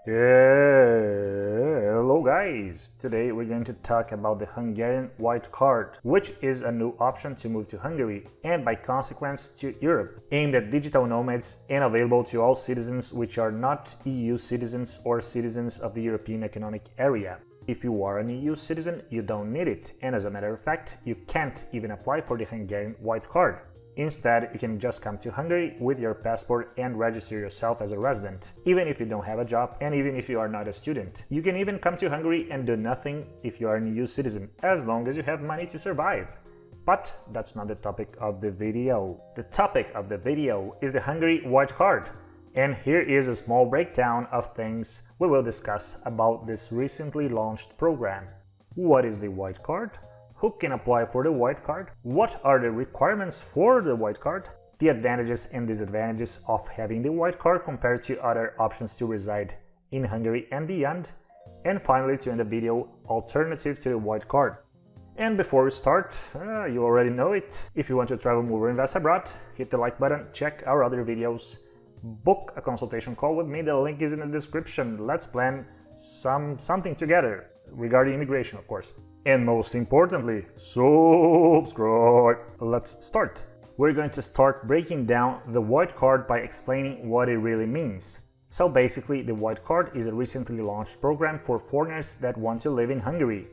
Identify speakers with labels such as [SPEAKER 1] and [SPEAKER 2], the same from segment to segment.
[SPEAKER 1] Hello guys! Today we're going to talk about the Hungarian White Card, which is a new option to move to Hungary and by consequence to Europe, aimed at digital nomads and available to all citizens which are not EU citizens or citizens of the European Economic Area. If you are an EU citizen, you don't need it, and as a matter of fact, you can't even apply for the Hungarian White Card. Instead, you can just come to Hungary with your passport and register yourself as a resident, even if you don't have a job and even if you are not a student. You can even come to Hungary and do nothing if you are an EU citizen, as long as you have money to survive. But that's not the topic of the video. The topic of the video is the Hungary White Card. And here is a small breakdown of things we will discuss about this recently launched program. What is the White Card? Who can apply for the White Card? What are the requirements for the White Card? The advantages and disadvantages of having the White Card compared to other options to reside in Hungary and beyond. And finally, to end the video, alternatives to the White Card. And before we start, you already know it. If you want to travel, move or invest abroad, hit the like button, check our other videos, book a consultation call with me, the link is in the description. Let's plan something together, regarding immigration of course. And most importantly, subscribe! Let's start! We're going to start breaking down the White Card by explaining what it really means. So basically, the White Card is a recently launched program for foreigners that want to live in Hungary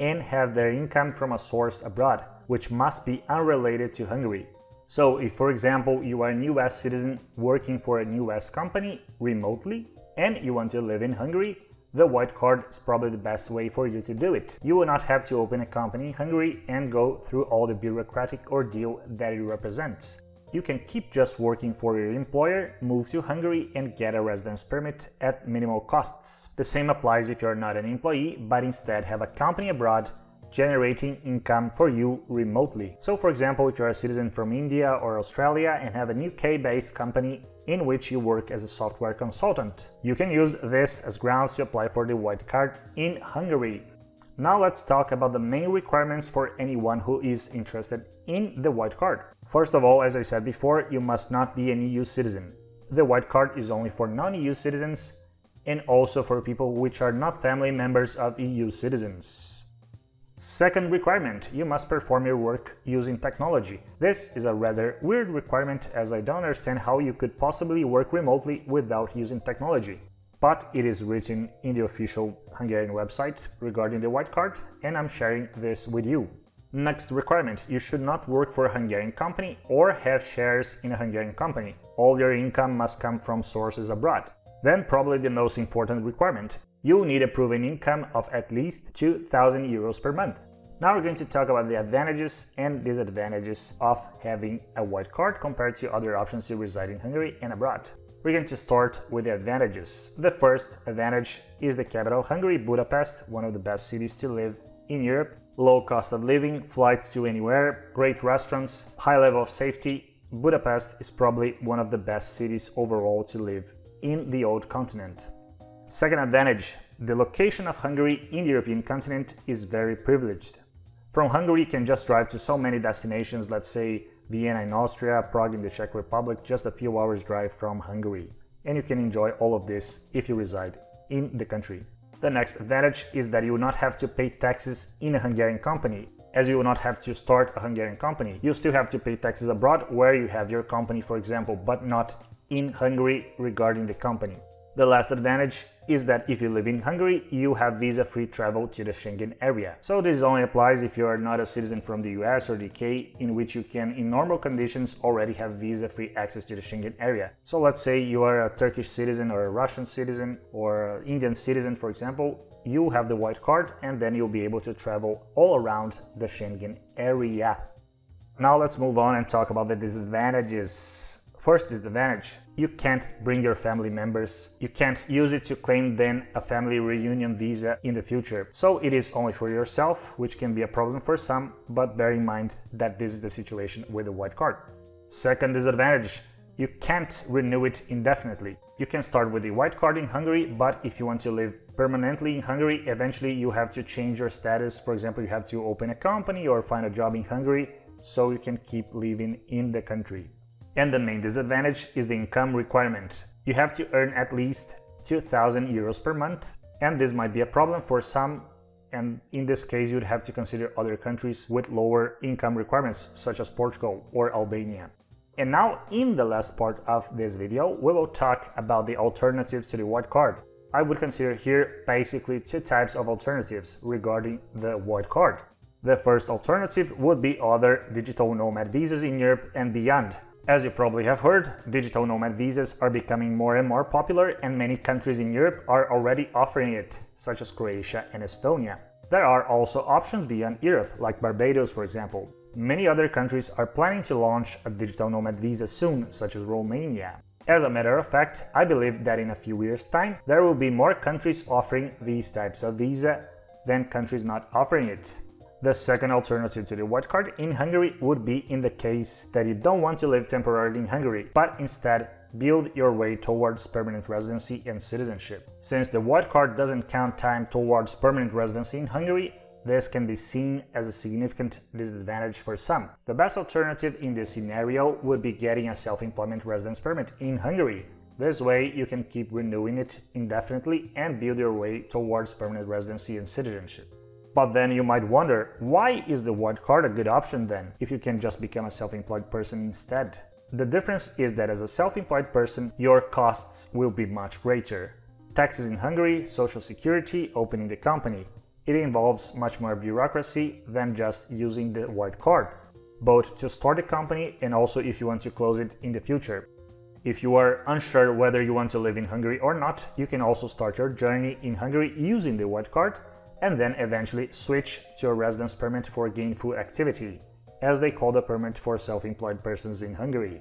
[SPEAKER 1] and have their income from a source abroad, which must be unrelated to Hungary. So if, for example, you are a US citizen working for a US company remotely and you want to live in Hungary, the White Card is probably the best way for you to do it. You will not have to open a company in Hungary and go through all the bureaucratic ordeal that it represents. You can keep just working for your employer, move to Hungary and get a residence permit at minimal costs. The same applies if you are not an employee, but instead have a company abroad generating income for you remotely. So for example, if you are a citizen from India or Australia and have a UK-based company in which you work as a software consultant, you can use this as grounds to apply for the White Card in Hungary. Now let's talk about the main requirements for anyone who is interested in the White Card. First of all, as I said before, you must not be an EU citizen. The White Card is only for non-EU citizens and also for people which are not family members of EU citizens. Second requirement, you must perform your work using technology. This is a rather weird requirement as I don't understand how you could possibly work remotely without using technology. But it is written in the official Hungarian website regarding the White Card and I'm sharing this with you. Next requirement, you should not work for a Hungarian company or have shares in a Hungarian company. All your income must come from sources abroad. Then probably the most important requirement, you need a proven income of at least 2,000 euros per month. Now we're going to talk about the advantages and disadvantages of having a White Card compared to other options to reside in Hungary and abroad. We're going to start with the advantages. The first advantage is the capital of Hungary, Budapest, one of the best cities to live in Europe. Low cost of living, flights to anywhere, great restaurants, high level of safety. Budapest is probably one of the best cities overall to live in the old continent. Second advantage, the location of Hungary in the European continent is very privileged. From Hungary you can just drive to so many destinations, let's say Vienna in Austria, Prague in the Czech Republic, just a few hours drive from Hungary. And you can enjoy all of this if you reside in the country. The next advantage is that you will not have to pay taxes in a Hungarian company. As you will not have to start a Hungarian company, you still have to pay taxes abroad where you have your company, for example, but not in Hungary regarding the company. The last advantage is that if you live in Hungary, you have visa-free travel to the Schengen area. So this only applies if you are not a citizen from the US or the UK, in which you can, in normal conditions, already have visa-free access to the Schengen area. So let's say you are a Turkish citizen or a Russian citizen or an Indian citizen, for example, you have the White Card and then you'll be able to travel all around the Schengen area. Now let's move on and talk about the disadvantages. First disadvantage, you can't bring your family members. You can't use it to claim then a family reunion visa in the future. So it is only for yourself, which can be a problem for some, but bear in mind that this is the situation with the White Card. Second disadvantage, you can't renew it indefinitely. You can start with the White Card in Hungary, but if you want to live permanently in Hungary, eventually you have to change your status. For example, you have to open a company or find a job in Hungary so you can keep living in the country. And the main disadvantage is the income requirement. You have to earn at least 2,000 euros per month, and this might be a problem for some, and in this case you'd have to consider other countries with lower income requirements such as Portugal or Albania. And now in the last part of this video we will talk about the alternatives to the white card. I would consider here basically two types of alternatives regarding the white card. The first alternative would be other digital nomad visas in Europe and beyond. As you probably have heard, digital nomad visas are becoming more and more popular, and many countries in Europe are already offering it, such as Croatia and Estonia. There are also options beyond Europe, like Barbados for example. Many other countries are planning to launch a digital nomad visa soon, such as Romania. As a matter of fact, I believe that in a few years' time, there will be more countries offering these types of visa than countries not offering it. The second alternative to the white card in Hungary would be in the case that you don't want to live temporarily in Hungary, but instead build your way towards permanent residency and citizenship. Since the white card doesn't count time towards permanent residency in Hungary, this can be seen as a significant disadvantage for some. The best alternative in this scenario would be getting a self-employment residence permit in Hungary. This way you can keep renewing it indefinitely and build your way towards permanent residency and citizenship. But then you might wonder, why is the white card a good option then, if you can just become a self-employed person instead? The difference is that as a self-employed person, your costs will be much greater. Taxes in Hungary, social security, opening the company. It involves much more bureaucracy than just using the white card, both to start the company and also if you want to close it in the future. If you are unsure whether you want to live in Hungary or not, you can also start your journey in Hungary using the white card, and then eventually switch to a residence permit for gainful activity, as they call the permit for self-employed persons in Hungary.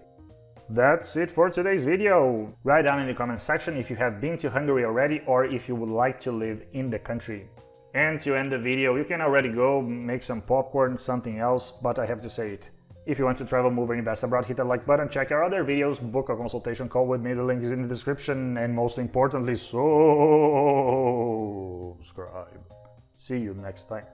[SPEAKER 1] That's it for today's video! Write down in the comment section if you have been to Hungary already or if you would like to live in the country. And to end the video, you can already go make some popcorn, something else, but I have to say it. If you want to travel, move, or invest abroad, hit that like button, check our other videos, book a consultation call with me, the link is in the description, and most importantly, subscribe. See you next time.